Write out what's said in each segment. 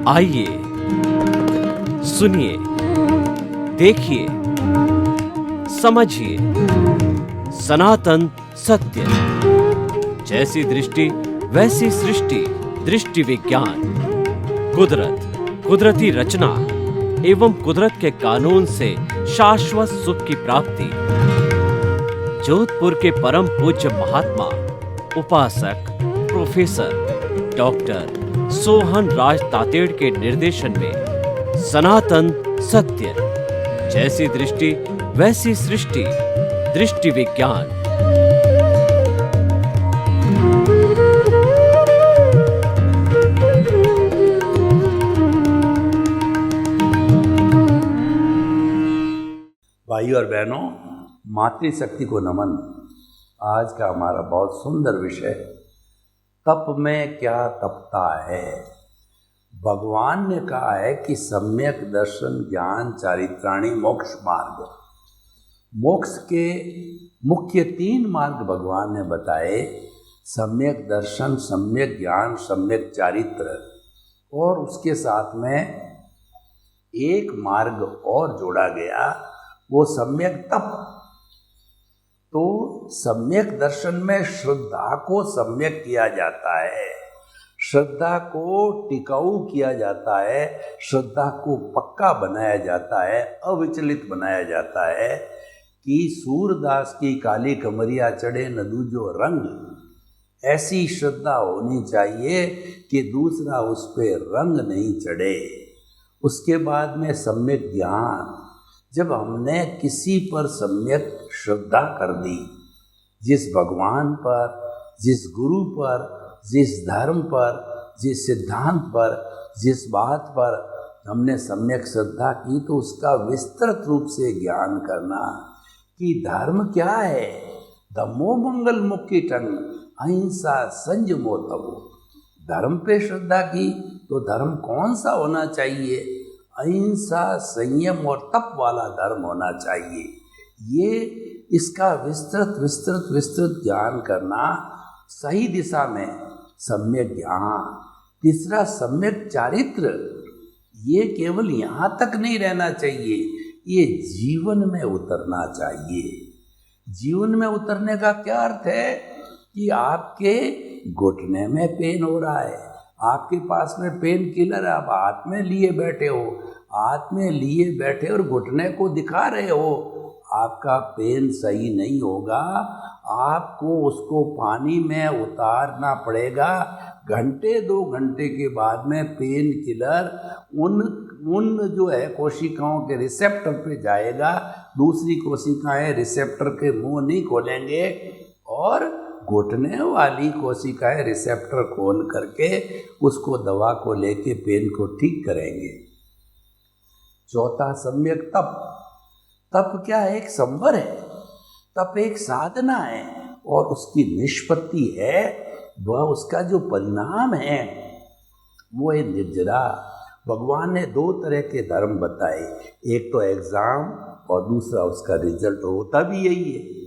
आइए, सुनिए, देखिए, समझिए सनातन सत्य। जैसी दृष्टि वैसी सृष्टि, दृष्टि विज्ञान। कुदरत, कुदरती रचना एवं कुदरत के कानून से शाश्वत सुख की प्राप्ति। जोधपुर के परम पूज्य महात्मा उपासक प्रोफेसर डॉक्टर सोहन राज तातेड़ के निर्देशन में सनातन सत्य। जैसी दृष्टि वैसी सृष्टि, दृष्टि विज्ञान। भाइयों और बहनों, मातृशक्ति को नमन। आज का हमारा बहुत सुंदर विषय, तप में क्या तपता है। भगवान ने कहा है कि सम्यक दर्शन ज्ञान चारित्राणी मोक्ष मार्ग। मोक्ष के मुख्य 3 मार्ग भगवान ने बताए, सम्यक दर्शन, सम्यक ज्ञान, सम्यक चारित्र। और उसके साथ में एक मार्ग और जोड़ा गया, वो सम्यक तप। तो सम्यक दर्शन में श्रद्धा को सम्यक किया जाता है, श्रद्धा को टिकाऊ किया जाता है, श्रद्धा को पक्का बनाया जाता है, अविचलित बनाया जाता है कि सूरदास की काली कमरिया चढ़े न दूजो रंग। ऐसी श्रद्धा होनी चाहिए कि दूसरा उस पर रंग नहीं चढ़े। उसके बाद में सम्यक ज्ञान। जब हमने किसी पर सम्यक श्रद्धा कर दी, जिस भगवान पर, जिस गुरु पर, जिस धर्म पर, जिस सिद्धांत पर, जिस बात पर हमने सम्यक श्रद्धा की, तो उसका विस्तृत रूप से ज्ञान करना कि धर्म क्या है। धम्मो मंगल मुक्ति टंग, अहिंसा संयमो तपो। धर्म पे श्रद्धा की तो धर्म कौन सा होना चाहिए? अहिंसा, संयम और तप वाला धर्म होना चाहिए। ये इसका विस्तृत ज्ञान करना, सही दिशा में सम्यक ज्ञान। तीसरा सम्यक चारित्र। ये केवल यहाँ तक नहीं रहना चाहिए, ये जीवन में उतरना चाहिए। जीवन में उतरने का क्या अर्थ है कि आपके घुटने में पेन हो रहा है, आपके पास में पेन किलर आप हाथ में लिए बैठे हो, हाथ में लिए बैठे और घुटने को दिखा रहे हो, आपका पेन सही नहीं होगा। आपको उसको पानी में उतारना पड़ेगा। घंटे 2 घंटे के बाद में पेन किलर उन जो है कोशिकाओं के रिसेप्टर पे जाएगा। दूसरी कोशिकाएं रिसेप्टर के मुंह नहीं खोलेंगे और घुटने वाली कोशिकाएं रिसेप्टर खोल करके उसको दवा को लेके पेन को ठीक करेंगे। चौथा सम्यक तप। तप क्या है? एक संवर है। तप एक साधना है और उसकी निष्पत्ति है, वह उसका जो परिणाम है वो है निर्जरा। भगवान ने 2 तरह के धर्म बताए, एक तो एग्जाम और दूसरा उसका रिजल्ट। होता भी यही है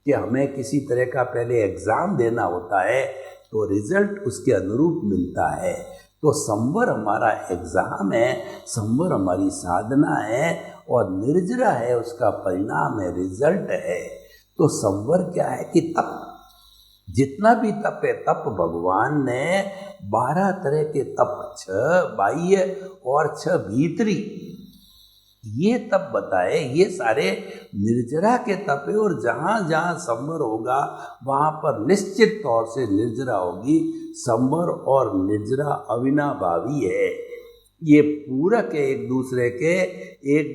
कि हमें किसी तरह का पहले एग्ज़ाम देना होता है तो रिजल्ट उसके अनुरूप मिलता है। तो संवर हमारा एग्ज़ाम है, संवर हमारी साधना है और निर्जरा है उसका परिणाम है, रिजल्ट है। तो संवर क्या है कि तप। जितना भी तप है, तप भगवान ने 12 तरह के तप, 6 बाह्य और 6 भीतरी, ये तप बताए। ये सारे निर्जरा के तप है और जहाँ जहाँ संवर होगा वहाँ पर निश्चित तौर से निर्जरा होगी। संवर और निर्जरा अविनाभावी है, ये पूरक है एक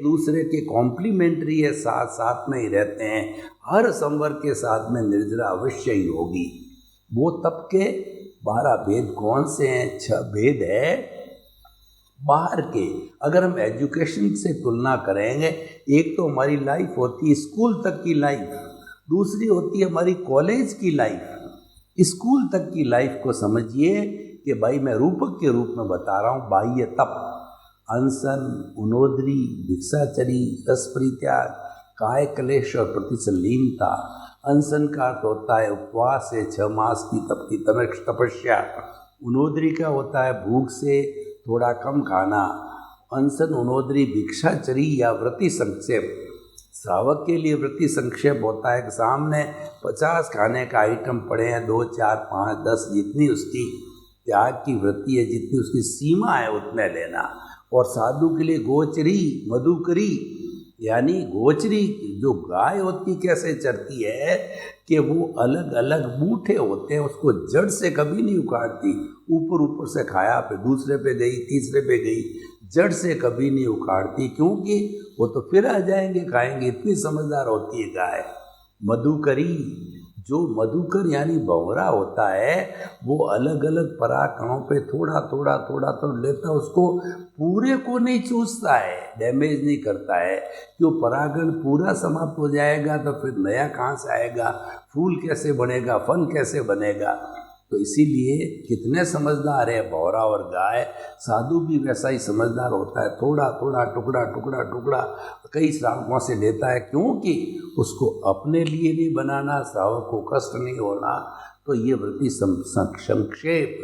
दूसरे के कॉम्प्लीमेंट्री है, साथ साथ में ही रहते हैं। हर संवर के साथ में निर्जरा अवश्य ही होगी। वो तप के 12 भेद कौन से हैं? 6 भेद है बाहर के। अगर हम एजुकेशन से तुलना करेंगे, एक तो हमारी लाइफ होती है स्कूल तक की लाइफ, दूसरी होती है हमारी कॉलेज की लाइफ। स्कूल तक की लाइफ को समझिए कि भाई मैं रूपक के रूप में बता रहा हूँ। बाह्य तप, अनशन, उनोदरी, भिक्षाचरी, रस परित्याग, काय क्लेश और प्रतिसलीनता। अनशन का अर्थ होता है उपवास से 6 मास की तप की तपस्या। उनोदरी का होता है भूख से थोड़ा कम खाना, अनशन उनोदरी भिक्षाचरी या व्रति संक्षेप। श्रावक के लिए व्रति संक्षेप होता है कि सामने 50 खाने का आइटम पड़े हैं, 2, 4, 5, 10 जितनी उसकी त्याग की वृत्ति है, जितनी उसकी सीमा है उतने लेना। और साधु के लिए गोचरी मधुकरी, यानी गोचरी जो गाय होती कैसे चरती है कि वो अलग अलग बूठे होते हैं, उसको जड़ से कभी नहीं उखाड़ती। ऊपर ऊपर से खाया, फिर दूसरे पे गई, तीसरे पे गई, जड़ से कभी नहीं उखाड़ती, क्योंकि वो तो फिर आ जाएंगे खाएंगे, इतनी समझदार होती है गाय। मधुकरी, जो मधुकर यानी भंवरा होता है, वो अलग अलग परागकणों पे थोड़ा थोड़ा थोड़ा तो लेता है, उसको पूरे को नहीं चूसता है, डैमेज नहीं करता है। कि वो परागण पूरा समाप्त हो जाएगा तो फिर नया कहाँ से आएगा, फूल कैसे बनेगा, फल कैसे बनेगा। तो इसीलिए कितने समझदार है भौरा और गाय। साधु भी वैसा ही समझदार होता है, थोड़ा थोड़ा टुकड़ा टुकड़ा टुकड़ा कई श्रावकों से लेता है, क्योंकि उसको अपने लिए नहीं बनाना, श्रावक को कष्ट नहीं होना। तो ये वृत्ति संक्षेप,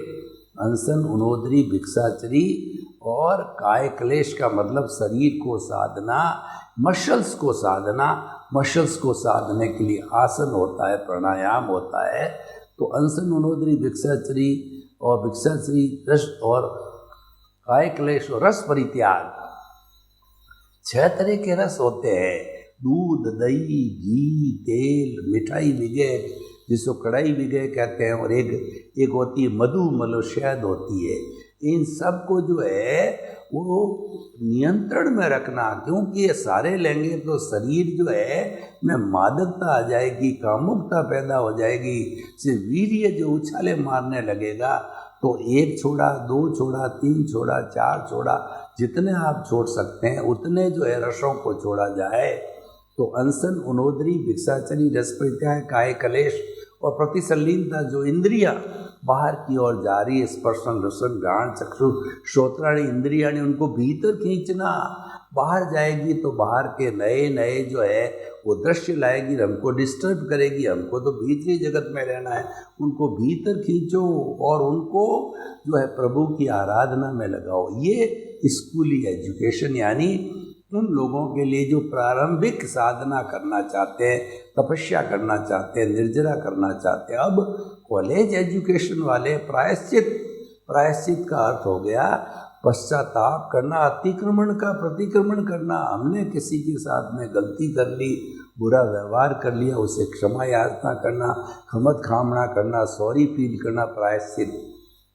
अनशन उनोदरी भिक्षाचरी और काय क्लेश का मतलब शरीर को साधना, मसल्स को साधना। मसल्स को साधने के लिए आसन होता है, प्राणायाम होता है। तो अनशन उनोदरी भिक्षाचरी और भिक्षाचरी रस और काय क्लेश और रस परित्याग, 6 तरह के रस होते हैं। दूध, दही, घी, तेल, मिठाई विगय, जिसको कढ़ाई विगय कहते हैं, और एक होती है मधु मलशहद होती है। इन सब को जो है वो नियंत्रण में रखना, क्योंकि ये सारे लेंगे तो शरीर जो है में मादकता आ जाएगी, कामुकता पैदा हो जाएगी, से वीर्य जो उछाले मारने लगेगा। तो 1 छोड़ा, 2 छोड़ा, 3 छोड़ा, 4 छोड़ा, जितने आप छोड़ सकते हैं उतने जो है रसों को छोड़ा जाए। तो अनशन उनोदरी भिक्षाचरी रस परित्याग काय कलेश और प्रतिसल्लीनता, जो इंद्रियां बाहर की ओर जा रही है, स्पर्शन रसन घ्राण चक्षु श्रोत्राणी इंद्रियाणी, उनको भीतर खींचना। बाहर जाएगी तो बाहर के नए नए जो है वो दृश्य लाएगी, हमको डिस्टर्ब करेगी। हमको तो भीतरी जगत में रहना है, उनको भीतर खींचो और उनको जो है प्रभु की आराधना में लगाओ। ये स्कूली एजुकेशन, यानी उन लोगों के लिए जो प्रारंभिक साधना करना चाहते हैं, तपस्या करना चाहते हैं, निर्जरा करना चाहते हैं। अब कॉलेज एजुकेशन वाले प्रायश्चित का अर्थ हो गया पश्चाताप करना, अतिक्रमण का प्रतिक्रमण करना। हमने किसी के साथ में गलती कर ली, बुरा व्यवहार कर लिया, उसे क्षमा याचना करना, खमत खामना करना, सॉरी फील करना, प्रायश्चित।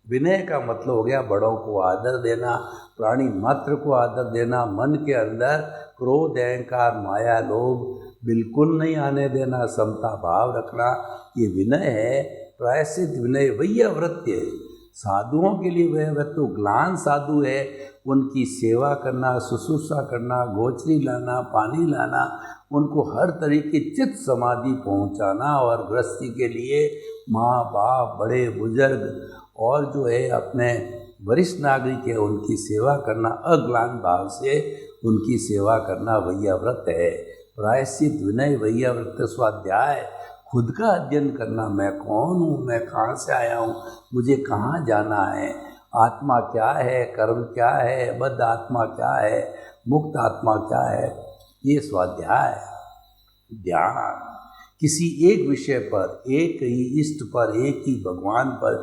विनय का मतलब हो गया बड़ों को आदर देना, प्राणी मात्र को आदर देना, मन के अंदर क्रोध, अहंकार, माया, लोभ बिल्कुल नहीं आने देना, समता भाव रखना, ये विनय है। प्रायश्चित विनय वही वृत्ति है। साधुओं के लिए वह तो ग्लान साधु है, उनकी सेवा करना, शुश्रूषा करना, गोचरी लाना, पानी लाना, उनको हर तरीके चित्त समाधि पहुंचाना। और गृहस्थी के लिए माँ बाप, बड़े बुजुर्ग और जो है अपने वरिष्ठ नागरिक है, उनकी सेवा करना, अग्लान भाव से उनकी सेवा करना वही व्रत है। प्रायश्चित विनय वही व्रत। स्वाध्याय, खुद का अध्ययन करना, मैं कौन हूँ, मैं कहाँ से आया हूँ, मुझे कहाँ जाना है, आत्मा क्या है, कर्म क्या है, बद्ध आत्मा क्या है, मुक्त आत्मा क्या है, ये स्वाध्याय। ध्यान, किसी एक विषय पर, एक ही इष्ट पर, एक ही भगवान पर,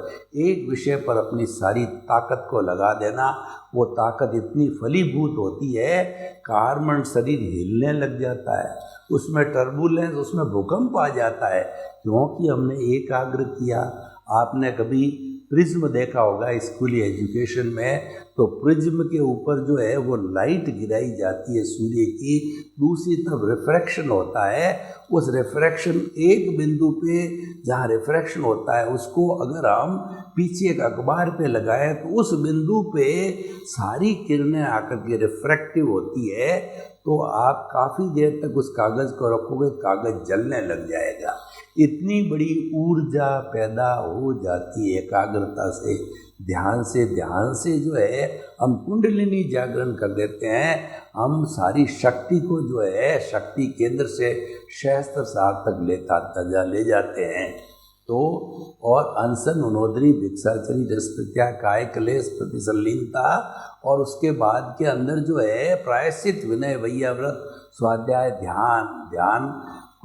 एक विषय पर अपनी सारी ताकत को लगा देना। वो ताकत इतनी फलीभूत होती है, कार्मण शरीर हिलने लग जाता है, उसमें टर्बुलेंस, उसमें भूकंप आ जाता है, क्योंकि हमने एकाग्र किया। आपने कभी प्रिज्म देखा होगा स्कूली एजुकेशन में, तो प्रिज्म के ऊपर जो है वो लाइट गिराई जाती है सूर्य की, दूसरी तरफ रिफ्रैक्शन होता है। उस रिफ्रैक्शन एक बिंदु पे जहाँ रिफ्रैक्शन होता है, उसको अगर हम पीछे एक अखबार पे लगाएं तो उस बिंदु पे सारी किरणें आकर के रिफ्रैक्टिव होती है। तो आप काफ़ी देर तक उस कागज़ को रखोगे, कागज़ जलने लग जाएगा। इतनी बड़ी ऊर्जा पैदा हो जाती है एकाग्रता से, ध्यान से जो है हम कुंडलिनी जागरण कर देते हैं। हम सारी शक्ति को जो है शक्ति केंद्र से सहस्त्र सार तक ले जाते हैं। तो और अनशन उनोदरी भिक्षाचरी रसप्रत्या काय क्लेश प्रतिसल्लीनता, और उसके बाद के अंदर जो है प्रायश्चित विनय वैयाव्रत स्वाध्याय ध्यान, ध्यान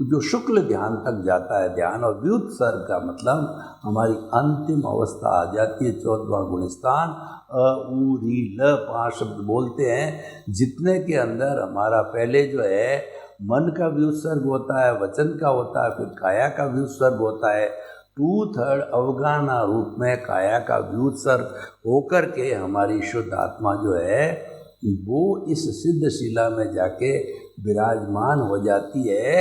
जो शुक्ल ध्यान तक जाता है ध्यान, और व्युत्सर्ग का मतलब हमारी अंतिम अवस्था आ जाती है 14वां गुणस्थान अ उ री ल 5 शब्द बोलते हैं, जितने के अंदर हमारा पहले जो है मन का व्युत्सर्ग होता है, वचन का होता है, फिर काया का व्युत्सर्ग होता है। 2/3 अवगाना रूप में काया का व्युत्सर्ग होकर के हमारी शुद्ध आत्मा जो है वो इस सिद्ध शिला में जाके विराजमान हो जाती है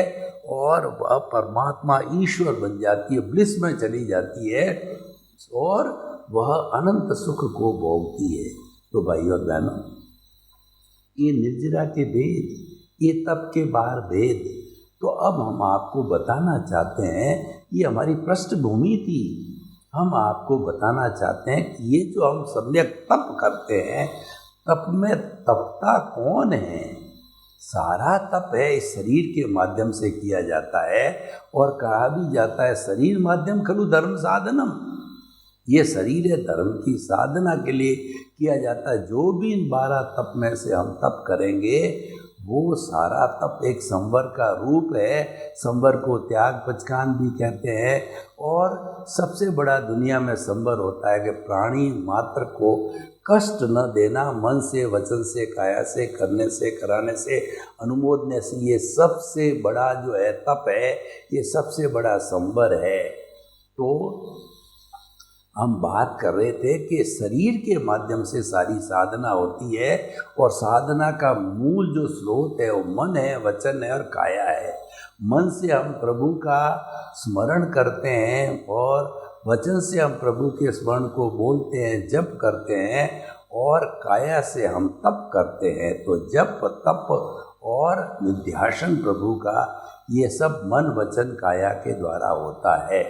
और वह परमात्मा ईश्वर बन जाती है, ब्लिस में चली जाती है और वह अनंत सुख को भोगती है। तो भाई और बहनों, ये निर्जरा के भेद, ये तप के बाहर भेद, तो अब हम आपको बताना चाहते हैं, ये हमारी पृष्ठभूमि थी। हम आपको बताना चाहते हैं कि ये जो हम सम्यक तप करते हैं, तप में तपता कौन है? सारा तप है इस शरीर के माध्यम से किया जाता है, और कहा भी जाता है शरीर माध्यम खलु धर्म साधनम। ये शरीर है धर्म की साधना के लिए किया जाता है। जो भी इन 12 तप में से हम तप करेंगे वो सारा तप एक संवर का रूप है। संवर को त्याग पचकान भी कहते हैं, और सबसे बड़ा दुनिया में संवर होता है कि प्राणी मात्र को कष्ट न देना, मन से, वचन से, काया से, करने से, कराने से, अनुमोदने से। ये सबसे बड़ा जो है तप है, ये सबसे बड़ा संवर है। तो हम बात कर रहे थे कि शरीर के माध्यम से सारी साधना होती है, और साधना का मूल जो स्रोत है वो मन है, वचन है और काया है। मन से हम प्रभु का स्मरण करते हैं, और वचन से हम प्रभु के स्मरण को बोलते हैं, जप करते हैं, और काया से हम तप करते हैं। तो जप, तप और निध्यासन प्रभु का, ये सब मन, वचन, काया के द्वारा होता है।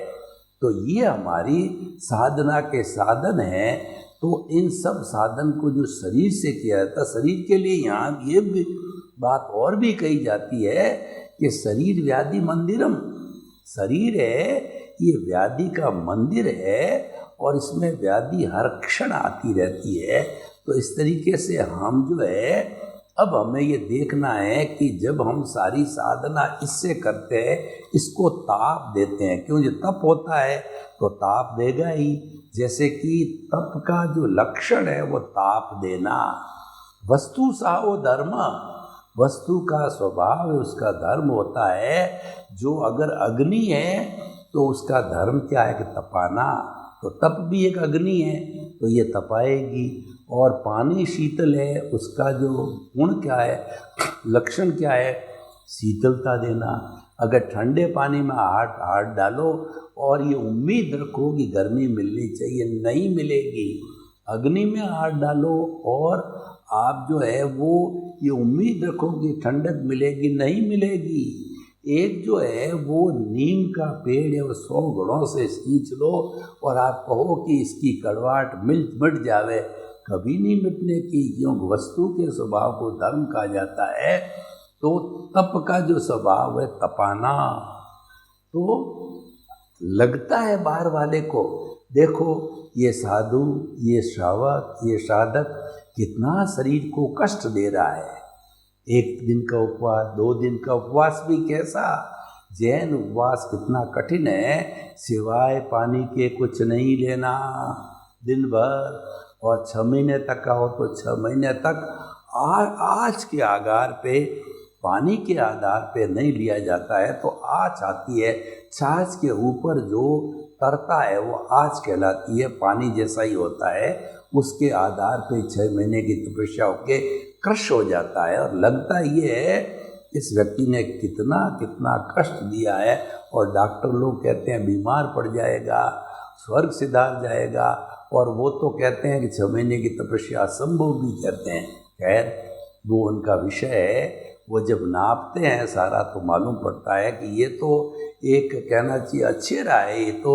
तो ये हमारी साधना के साधन हैं। तो इन सब साधन को जो शरीर से किया जाता, शरीर के लिए यहाँ ये भी बात और भी कही जाती है कि शरीर व्याधि मंदिरम, शरीर है ये व्याधि का मंदिर है, और इसमें व्याधि हर क्षण आती रहती है। तो इस तरीके से हम जो है, अब हमें ये देखना है कि जब हम सारी साधना इससे करते हैं, इसको ताप देते हैं, क्यों? जो तप होता है तो ताप देगा ही। जैसे कि तप का जो लक्षण है वो ताप देना। वस्तु साहो धर्म, वस्तु का स्वभाव है, उसका धर्म होता है। जो अगर अग्नि है तो उसका धर्म क्या है कि तपाना। तो तप भी एक अग्नि है, तो ये तपाएगी। और पानी शीतल है, उसका जो गुण क्या है, लक्षण क्या है? शीतलता देना। अगर ठंडे पानी में हाथ डालो और ये उम्मीद रखो कि गर्मी मिलनी चाहिए, नहीं मिलेगी। अग्नि में हाथ डालो और आप जो है वो ये उम्मीद रखो कि ठंडक मिलेगी, नहीं मिलेगी। एक जो है वो नीम का पेड़ है, वो 100 गुणों से सींच लो और आप कहो कि इसकी कड़वाहट मिट जावे, कभी नहीं मिटने की, क्योंकि वस्तु के स्वभाव को धर्म कहा जाता है। तो तप का जो स्वभाव है तपाना, तो लगता है बाहर वाले को, देखो ये साधु, ये श्रावक, ये साधक कितना शरीर को कष्ट दे रहा है। 1 दिन का उपवास, 2 दिन का उपवास भी कैसा, जैन उपवास कितना कठिन है। सिवाय पानी के कुछ नहीं लेना दिन भर, और 6 महीने तक का हो तो 6 महीने तक आँच के आधार पे, पानी के आधार पे नहीं लिया जाता है तो आँच आती है। छाछ के ऊपर जो तरता है वो आँच कहलाती है, पानी जैसा ही होता है। उसके आधार पे 6 महीने की तपस्या होके क्रश हो जाता है, और लगता ये है इस व्यक्ति ने कितना कितना कष्ट दिया है। और डॉक्टर लोग कहते हैं बीमार पड़ जाएगा, स्वर्ग सिधार जाएगा, और वो तो कहते हैं कि 6 महीने की तपस्या असंभव भी कहते हैं। खैर वो उनका विषय है, वो जब नापते हैं सारा तो मालूम पड़ता है कि ये तो एक कहना चाहिए अच्छे रहा है, ये तो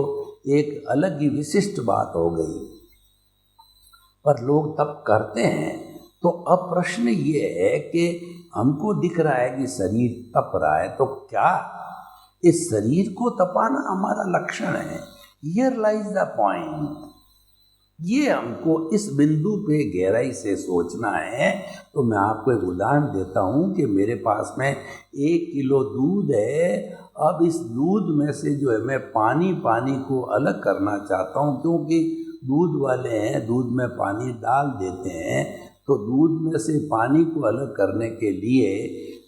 एक अलग ही विशिष्ट बात हो गई। पर लोग तप करते हैं। तो अब प्रश्न ये है कि हमको दिख रहा है कि शरीर तप रहा है, तो क्या इस शरीर को तपाना हमारा लक्षण है। Here lies the point. ये हमको इस बिंदु पे गहराई से सोचना है। तो मैं आपको एक उदाहरण देता हूँ कि मेरे पास में 1 किलो दूध है। अब इस दूध में से जो है मैं पानी को अलग करना चाहता हूँ, क्योंकि दूध वाले हैं दूध में पानी डाल देते हैं। तो दूध में से पानी को अलग करने के लिए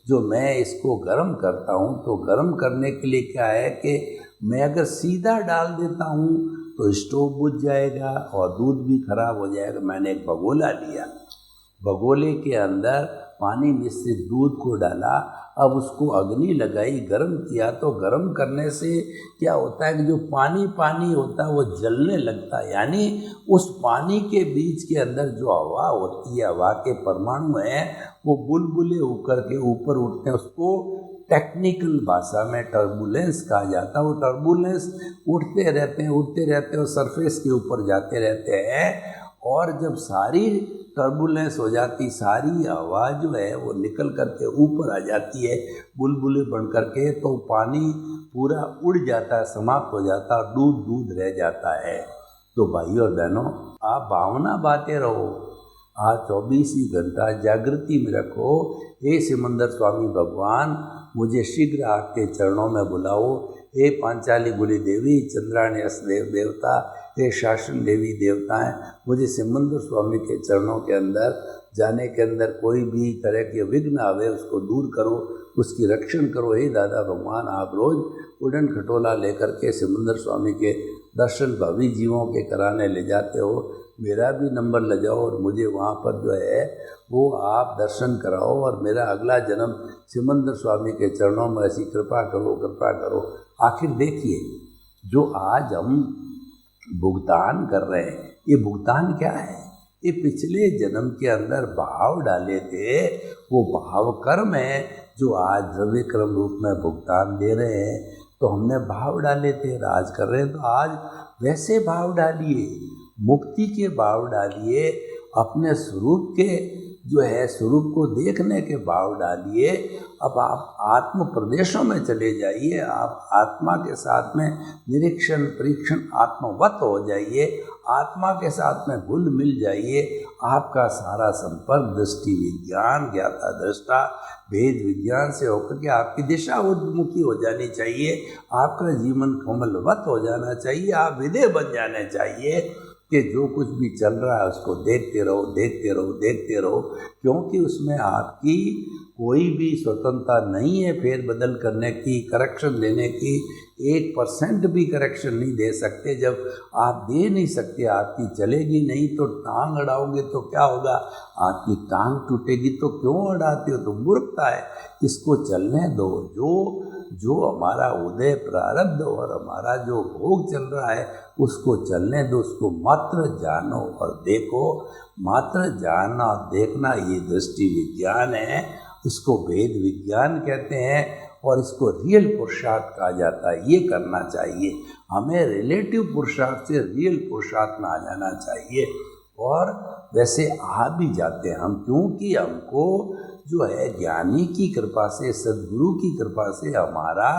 जो मैं इसको गर्म करता हूँ, तो गर्म करने के लिए क्या है कि मैं अगर सीधा डाल देता हूँ तो स्टोव बुझ जाएगा और दूध भी खराब हो जाएगा। मैंने एक भगोला लिया, भगोले के अंदर पानी मिश्रित दूध को डाला, अब उसको अग्नि लगाई, गर्म किया। तो गर्म करने से क्या होता है कि जो पानी होता है वो जलने लगता है, यानी उस पानी के बीच के अंदर जो हवा होती है, हवा के परमाणु हैं वो बुलबुले होकर के ऊपर उठते हैं। उसको टेक्निकल भाषा में टर्बुलेंस कहा जाता है। वो टर्बुलेंस उठते रहते हैं और सरफेस के ऊपर जाते रहते हैं। और जब सारी टर्बुलेंस हो जाती, सारी हवा जो है वो निकल करके ऊपर आ जाती है बुलबुले बन करके, तो पानी पूरा उड़ जाता है, समाप्त हो जाता है, दूध रह जाता है। तो भाइयों और बहनों, आप भावना बातें रहो, आज 24 ही घंटा जागृति में रखो। हे सिमंदर स्वामी भगवान, मुझे शीघ्र आपके चरणों में बुलाओ। हे पांचाली गुली देवी, चंद्राणी देव देवता, हे शासन देवी देवताएं, मुझे सिमंदर स्वामी के चरणों के अंदर जाने के अंदर कोई भी तरह के विघ्न आवे उसको दूर करो, उसकी रक्षण करो। हे दादा भगवान, आप रोज उड़न खटोला लेकर के सिमंदर स्वामी के दर्शन भावी जीवों के कराने ले जाते हो, मेरा भी नंबर ले जाओ और मुझे वहाँ पर जो है वो आप दर्शन कराओ और मेरा अगला जन्म सिमंदर स्वामी के चरणों में ऐसी कृपा करो। आखिर देखिए, जो आज हम भुगतान कर रहे हैं, ये भुगतान क्या है? ये पिछले जन्म के अंदर भाव डाले थे, वो भाव कर्म है जो आज द्रव्य कर्म रूप में भुगतान दे रहे हैं। तो हमने भाव डाले थे, राज कर रहे हैं, तो आज वैसे भाव डालिए, मुक्ति के भाव डालिए, अपने स्वरूप के जो है स्वरूप को देखने के भाव डालिए। अब आप आत्म प्रदेशों में चले जाइए, आप आत्मा के साथ में निरीक्षण परीक्षण आत्मवत हो जाइए, आत्मा के साथ में घुल मिल जाइए। आपका सारा संपर्क दृष्टि विज्ञान, ज्ञाता दृष्टा, भेद विज्ञान से होकर के आपकी दिशा उन्मुखी हो जानी चाहिए। आपका जीवन कोमलवत हो जाना चाहिए, आप विदेह बन जाने चाहिए कि जो कुछ भी चल रहा है उसको देखते रहो, क्योंकि उसमें आपकी कोई भी स्वतंत्रता नहीं है फेर बदल करने की, करेक्शन देने की। 1% भी करेक्शन नहीं दे सकते। जब आप दे नहीं सकते, आपकी चलेगी नहीं, तो टांग अड़ाओगे तो क्या होगा? आपकी टांग टूटेगी तो क्यों अड़ाते हो? तो मूर्खता है। इसको चलने दो। जो हमारा उदय प्रारब्ध और हमारा जो भोग चल रहा है उसको चलने दो, उसको मात्र जानो और देखो। मात्र जानना और देखना ये दृष्टि विज्ञान है, इसको भेद विज्ञान कहते हैं और इसको रियल पुरुषार्थ कहा जाता है। ये करना चाहिए हमें, रिलेटिव पुरुषार्थ से रियल पुरुषार्थ में आ जाना चाहिए। और वैसे आ भी जाते हैं हम, क्योंकि हमको जो है ज्ञानी की कृपा से, सद्गुरु की कृपा से हमारा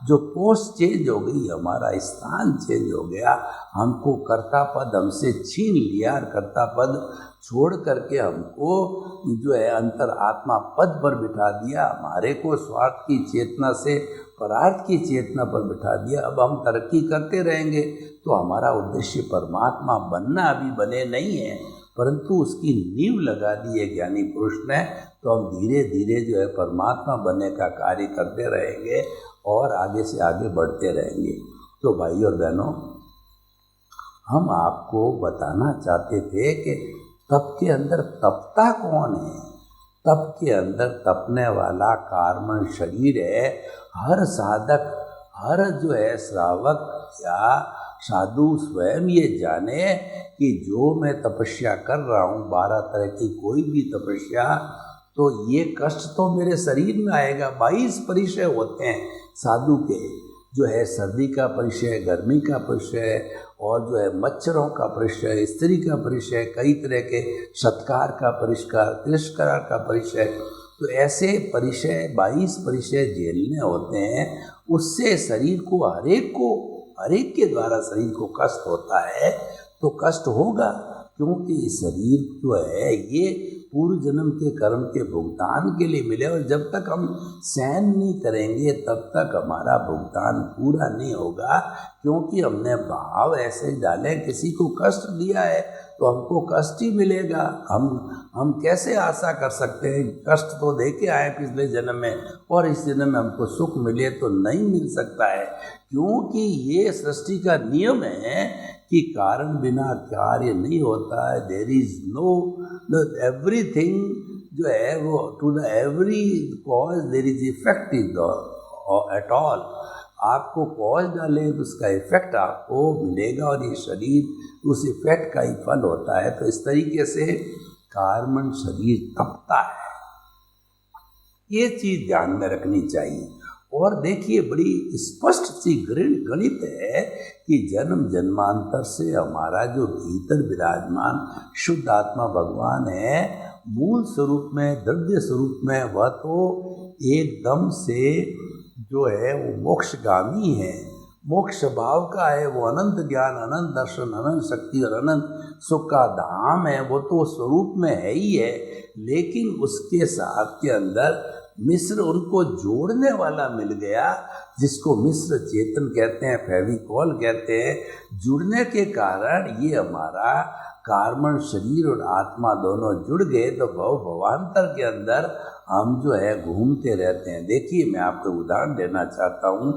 जो पोस्ट चेंज हो गई, हमारा स्थान चेंज हो गया। हमको कर्ता पद हमसे छीन लिया और कर्ता पद छोड़ करके हमको जो है अंतर आत्मा पद पर बिठा दिया। हमारे को स्वार्थ की चेतना से परार्थ की चेतना पर बिठा दिया। अब हम तरक्की करते रहेंगे तो हमारा उद्देश्य परमात्मा बनना अभी बने नहीं है, परंतु उसकी नींव लगा दी है ज्ञानी पुरुष ने। तो हम धीरे धीरे जो है परमात्मा बनने का कार्य करते रहेंगे और आगे से आगे बढ़ते रहेंगे। तो भाइयों और बहनों, हम आपको बताना चाहते थे कि तप के अंदर तपता कौन है? तप के अंदर तपने वाला कार्बन शरीर है। हर साधक, हर जो है श्रावक या साधु स्वयं ये जाने कि जो मैं तपस्या कर रहा हूँ, 12 तरह की कोई भी तपस्या, तो ये कष्ट तो मेरे शरीर में आएगा। 22 परिचय होते हैं साधु के, जो है सर्दी का परिचय, गर्मी का परिचय, और जो है मच्छरों का परिचय, स्त्री का परिचय, कई तरह के सत्कार का परिष्कार, तिरस्कार का परिचय। तो ऐसे परिचय 22 परिचय झेलने होते हैं, उससे शरीर को हर एक के द्वारा शरीर को कष्ट होता है। तो कष्ट होगा, क्योंकि शरीर जो है ये पूर्व जन्म के कर्म के भुगतान के लिए मिले, और जब तक हम सहन नहीं करेंगे तब तक हमारा भुगतान पूरा नहीं होगा। क्योंकि हमने भाव ऐसे डाले, किसी को कष्ट दिया है तो हमको कष्ट ही मिलेगा। हम कैसे आशा कर सकते हैं, कष्ट तो दे के आए पिछले जन्म में और इस जन्म में हमको सुख मिले, तो नहीं मिल सकता है। क्योंकि ये सृष्टि का नियम है कि कारण बिना कार्य नहीं होता है। देयर इज नो एवरीथिंग जो है वो to the every cause there is effect in at all. आपको कॉज डाले तो उसका इफेक्ट आपको मिलेगा, और ये शरीर उस इफेक्ट का ही फल होता है। तो इस तरीके से कार्बन शरीर तपता है, ये चीज ध्यान में रखनी चाहिए। और देखिए बड़ी स्पष्ट सी गणित है कि जन्म जन्मांतर से हमारा जो भीतर विराजमान शुद्ध आत्मा भगवान है, मूल स्वरूप में, द्रव्य स्वरूप में, वह तो एकदम से जो है वो मोक्षगामी है, मोक्ष भाव का है। वो अनंत ज्ञान, अनंत दर्शन, अनंत शक्ति और अनंत सुख का धाम है। वो तो स्वरूप में है ही है, लेकिन उसके साथ के अंदर मिश्र उनको जोड़ने वाला मिल गया, जिसको मिश्र चेतन कहते हैं, फेविकॉल कहते हैं। जुड़ने के कारण ये हमारा कार्बन शरीर और आत्मा दोनों जुड़ गए, तो भवांतर के अंदर हम जो है घूमते रहते हैं। देखिए मैं आपको उदाहरण देना चाहता हूँ।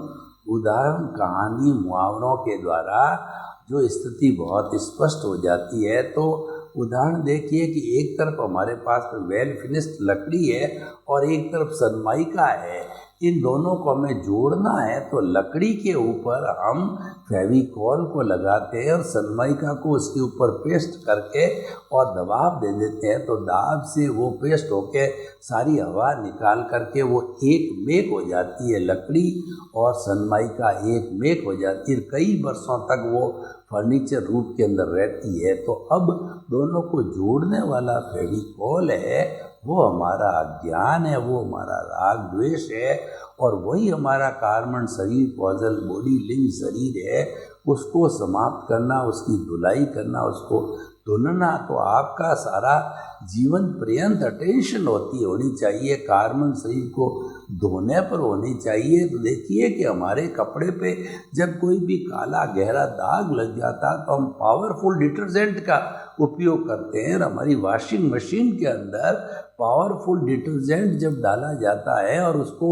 उदाहरण, कहानी, मुहावरों के द्वारा जो स्थिति बहुत स्पष्ट हो जाती है। तो उदाहरण देखिए कि एक तरफ हमारे पास वेल फिनिश्ड लकड़ी है और एक तरफ सनमाइका है। इन दोनों को हमें जोड़ना है, तो लकड़ी के ऊपर हम फेविकॉल को लगाते हैं और सनमाइका को उसके ऊपर पेस्ट करके और दबाव दे देते हैं। तो दाब से वो पेस्ट होके सारी हवा निकाल करके वो एक मेक हो जाती है, लकड़ी और सनमाइका एक मेक हो जाती है। कई वर्षों तक वो फर्नीचर रूप के अंदर रहती है। तो अब दोनों को जोड़ने वाला फेविकॉल है, वो हमारा अज्ञान है, वो हमारा राग द्वेष है, और वही हमारा कार्बन शरीर, कॉजल बॉडी, लिंग शरीर है। उसको समाप्त करना, उसकी धुलाई करना, उसको धुलना, तो आपका सारा जीवन पर्यंत अटेंशन होनी चाहिए कार्बन शरीर को धोने पर होनी चाहिए। तो देखिए कि हमारे कपड़े पे जब कोई भी काला गहरा दाग लग जाता तो हम पावरफुल डिटर्जेंट का उपयोग करते हैं, और हमारी वॉशिंग मशीन के अंदर पावरफुल डिटर्जेंट जब डाला जाता है और उसको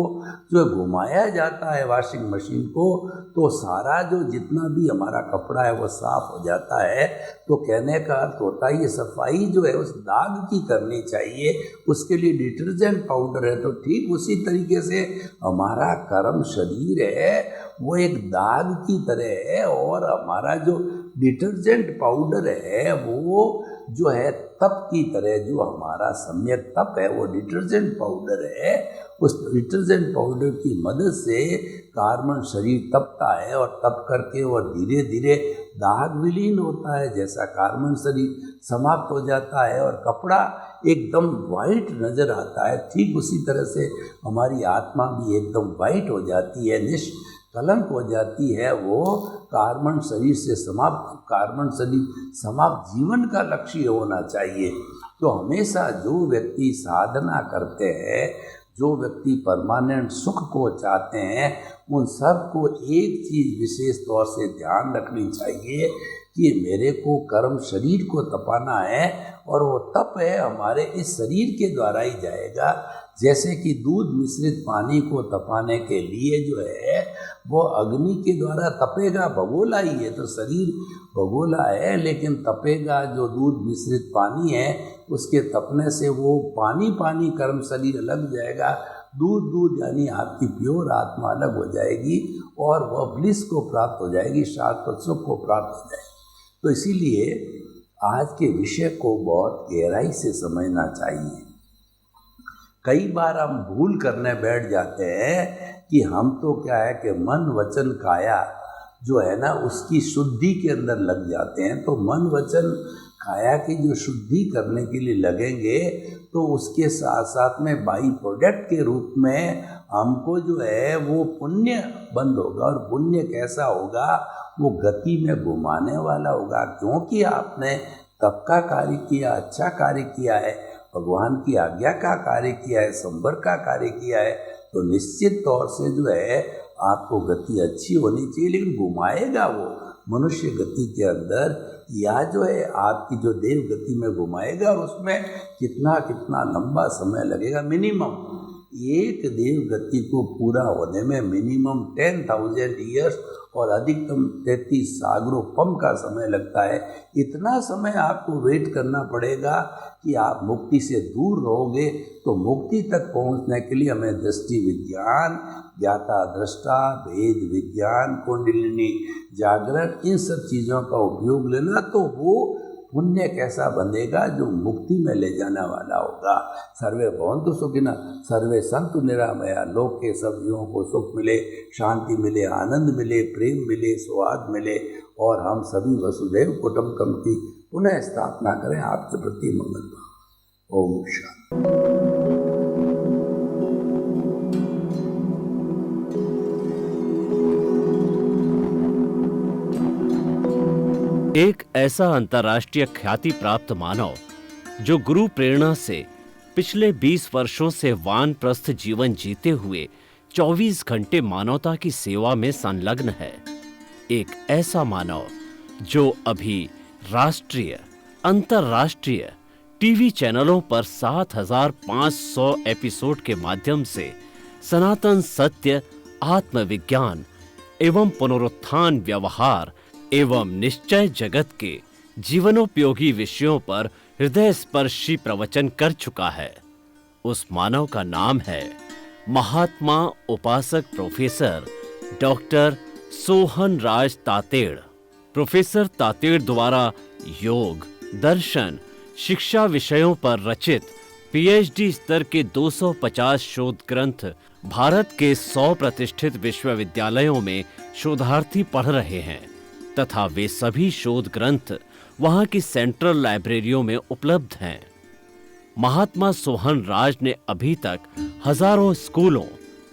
जो घुमाया जाता है वॉशिंग मशीन को, तो सारा जो जितना भी हमारा कपड़ा है वो साफ हो जाता है। तो कहने का अर्थ होता है ये सफाई जो है उस दाग की करनी चाहिए, उसके लिए डिटर्जेंट पाउडर है। तो ठीक उसी तरीके से हमारा कर्म शरीर है वो एक दाग की तरह है, और हमारा जो डिटर्जेंट पाउडर है वो जो है तप की तरह, जो हमारा सम्यक तप है वो डिटर्जेंट पाउडर है। उस डिटर्जेंट पाउडर की मदद से कार्बन शरीर तपता है, और तप करके और धीरे धीरे दाग विलीन होता है। जैसा कार्बन शरीर समाप्त हो जाता है और कपड़ा एकदम वाइट नजर आता है, ठीक उसी तरह से हमारी आत्मा भी एकदम वाइट हो जाती है, निष्कलंक हो जाती है। वो कार्बन शरीर से समाप्त, कार्बन शरीर समाप्त जीवन का लक्ष्य होना चाहिए। तो हमेशा जो व्यक्ति साधना करते हैं, जो व्यक्ति परमानेंट सुख को चाहते हैं, उन सब को एक चीज़ विशेष तौर से ध्यान रखनी चाहिए कि मेरे को कर्म शरीर को तपाना है, और वो तप है हमारे इस शरीर के द्वारा ही जाएगा। जैसे कि दूध मिश्रित पानी को तपाने के लिए जो है वो अग्नि के द्वारा तपेगा, भगोला ही है, तो शरीर भगोला है, लेकिन तपेगा जो दूध मिश्रित पानी है उसके तपने से वो पानी पानी कर्म शरीर अलग जाएगा, दूध दूध यानी आपकी प्योर आत्मा अलग हो जाएगी, और वह ब्लिस को प्राप्त हो जाएगी, शाश्वत सुख को प्राप्त हो जाएगी। तो इसीलिए आज के विषय को बहुत गहराई से समझना चाहिए। कई बार हम भूल करने बैठ जाते हैं कि हम तो क्या है कि मन वचन काया जो है ना उसकी शुद्धि के अंदर लग जाते हैं। तो मन वचन काया की जो शुद्धि करने के लिए लगेंगे तो उसके साथ साथ में बाई प्रोडक्ट के रूप में हमको जो है वो पुण्य बंद होगा। और पुण्य कैसा होगा, वो गति में घुमाने वाला होगा, क्योंकि आपने तप का कार्य किया, अच्छा कार्य किया है, भगवान की आज्ञा का कार्य किया है, संवर का कार्य किया है, तो निश्चित तौर से जो है आपको गति अच्छी होनी चाहिए। लेकिन घुमाएगा वो मनुष्य गति के अंदर, या जो है आपकी जो देव गति में घुमाएगा, और उसमें कितना कितना लंबा समय लगेगा। मिनिमम एक देव गति को पूरा होने में मिनिमम 10,000 ईयर्स और अधिकतम 33 सागरों पम का समय लगता है। इतना समय आपको वेट करना पड़ेगा कि आप मुक्ति से दूर रहोगे। तो मुक्ति तक पहुंचने के लिए हमें दृष्टि विज्ञान, ज्ञाता दृष्टा, भेद विज्ञान, कुंडलिनी जागरण, इन सब चीज़ों का उपयोग लेना, तो वो पुण्य कैसा बनेगा जो मुक्ति में ले जाने वाला होगा। सर्वे भवन्तु सुखिनः, सर्वे सन्तु निरामया। लोक के सब जीवों को सुख मिले, शांति मिले, आनंद मिले, प्रेम मिले, सौहार्द मिले, और हम सभी वसुधैव कुटुम्बकम की पुनः स्थापना करें। आपके प्रति मंगल भाव। ओम शांति। एक ऐसा अंतर्राष्ट्रीय ख्याति प्राप्त मानव जो गुरु प्रेरणा से पिछले 20 वर्षों से वानप्रस्थ जीवन जीते हुए 24 घंटे मानवता की सेवा में संलग्न है। एक ऐसा मानव जो अभी राष्ट्रीय, अंतर्राष्ट्रीय टीवी चैनलों पर 7,500 एपिसोड के माध्यम से सनातन सत्य, आत्मविज्ञान एवं पुनरुत्थान व्यवहार एवं निश्चय जगत के जीवनोपयोगी विषयों पर हृदय स्पर्शी प्रवचन कर चुका है। उस मानव का नाम है महात्मा उपासक प्रोफेसर डॉक्टर सोहन राज तातेड़। प्रोफेसर तातेड़ द्वारा योग, दर्शन, शिक्षा विषयों पर रचित पीएचडी स्तर के 250 शोध ग्रंथ भारत के 100 प्रतिष्ठित विश्वविद्यालयों में शोधार्थी पढ़ रहे हैं, तथा वे सभी शोध ग्रंथ वहां की सेंट्रल लाइब्रेरियों में उपलब्ध हैं। महात्मा सोहन राज ने अभी तक हजारों स्कूलों,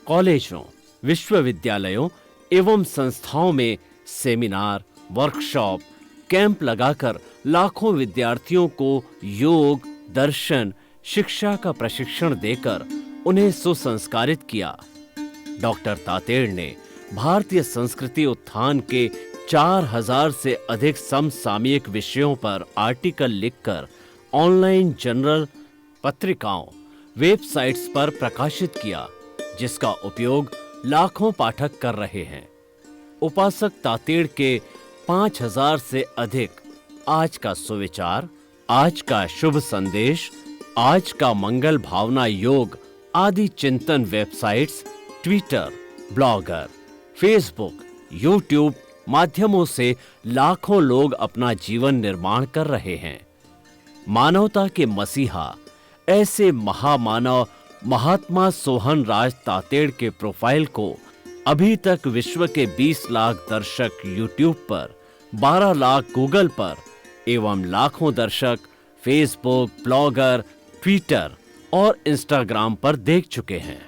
कॉलेजों, विश्वविद्यालयों एवं संस्थाओं में सेमिनार, वर्कशॉप, कैंप लगाकर लाखों विद्यार्थियों को योग, दर्शन, शिक्षा का प्रशिक्षण देकर उन्हें सुसंस्कारित किया। डॉक्टर तातेड़ ने भारतीय संस्कृति उत्थान के 4,000 से अधिक समसामयिक विषयों पर आर्टिकल लिखकर ऑनलाइन जर्नल, पत्रिकाओं, वेबसाइट्स पर प्रकाशित किया, जिसका उपयोग लाखों पाठक कर रहे हैं। उपासक तातेड़ के 5,000 से अधिक आज का सुविचार, आज का शुभ संदेश, आज का मंगल भावना योग आदि चिंतन websites, Twitter, blogger, Facebook, YouTube माध्यमों से लाखों लोग अपना जीवन निर्माण कर रहे हैं। मानवता के मसीहा ऐसे महामानव महात्मा सोहन राज तातेड़ के प्रोफाइल को अभी तक विश्व के 20 लाख दर्शक यूट्यूब पर, 12 लाख गूगल पर एवं लाखों दर्शक फेसबुक, ब्लॉगर, ट्विटर और इंस्टाग्राम पर देख चुके हैं।